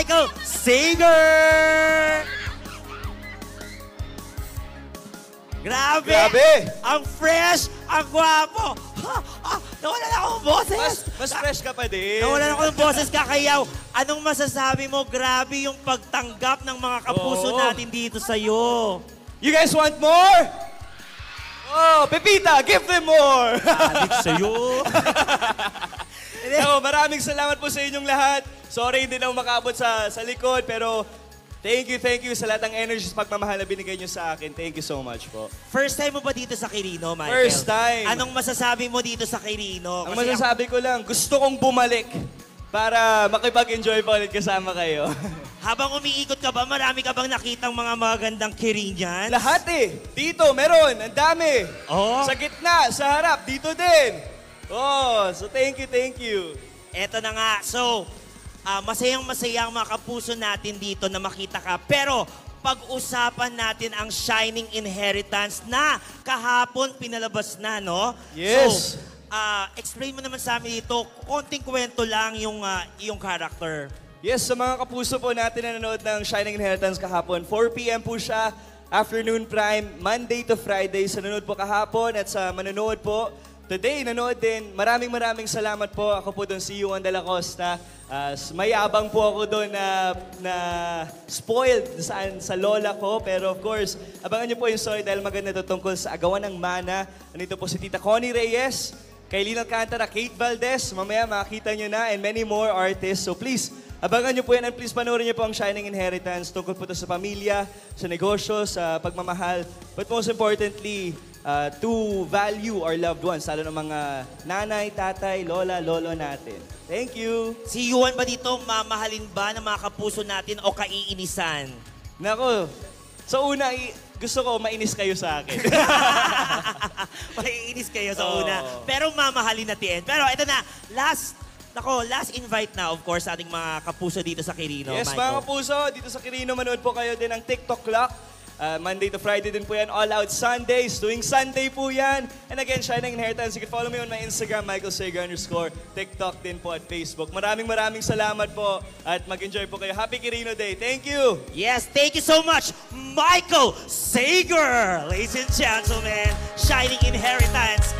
Michael Sager! Grabe! Grabe! Ang fresh, ang gwapo! Nawala na akong boses! Mas fresh ka pa din. Nawala na ako ng boses, Kakayaw. Anong masasabi mo? Grabe yung pagtanggap ng mga kapuso Oo. natin dito sa'yo. You guys want more? Oh, Pepita, give them more! Adik sa'yo. So, maraming salamat po sa inyong lahat. Sorry, hindi na ako makaabot sa likod, pero thank you sa lahat ng energy sa pagmamahal na binigay niyo sa akin. Thank you so much po. First time mo ba dito sa Quirino, Michael? First time. Anong masasabi mo dito sa Quirino? Ang masasabi ko lang, gusto kong bumalik para makipag-enjoy pa ulit kasama kayo. Habang umiikot ka ba, marami ka bang nakitang mga magandang Quirinians? Lahat eh. Dito, meron. Ang dami. Oh. Sa gitna, sa harap, dito din. Oh, so thank you. Eto na nga. So, masayang-masaya ang mga kapuso natin dito na makita ka. Pero, pag-usapan natin ang Shining Inheritance na kahapon pinalabas na, no? Yes. So, explain mo naman sa amin dito, konting kwento lang yung character. Yes, sa mga kapuso po natin na nanood ng Shining Inheritance kahapon, 4 p.m. po siya, afternoon prime, Monday to Friday. Sa nanood po kahapon at sa manonood po, today, nanood din. Maraming salamat po. Ako po doon si Juan de la Costa. Mayabang po ako doon na spoiled sa lola ko. Pero of course, abangan niyo po yung story dahil maganda ito tungkol sa agawan ng mana. Nandito po si Tita Connie Reyes, Kailin Alcantara, Kate Valdez. Mamaya makikita niyo na and many more artists. So please, abangan niyo po yan and please panoorin niyo po ang Shining Inheritance. Tungkol po ito sa pamilya, sa negosyo, sa pagmamahal. But most importantly, to value our loved ones, lalo ng mga nanay, tatay, lola, lolo natin. Thank you. Si Yuan ba dito, mamahalin ba ng mga kapuso natin o kaiinisan? Nako, sa una, gusto ko mainis kayo sa akin. Maiinis kayo sa Oo. una. Pero mamahalin natin. Pero ito na, last invite na, of course, sa ating mga kapuso dito sa Quirino, Yes, Michael. mga kapuso, dito sa Quirino, manood po kayo din ng TikTok Clock. Monday to Friday din po yan. All Out Sundays. Tuwing Sunday po yan. And again, Shining Inheritance. You can follow me on my Instagram, Michael Sega _ TikTok din po at Facebook. Maraming salamat po. At mag-enjoy po kayo. Happy Quirino Day. Thank you. Yes, thank you so much, Michael Sager! Ladies and gentlemen, Shining Inheritance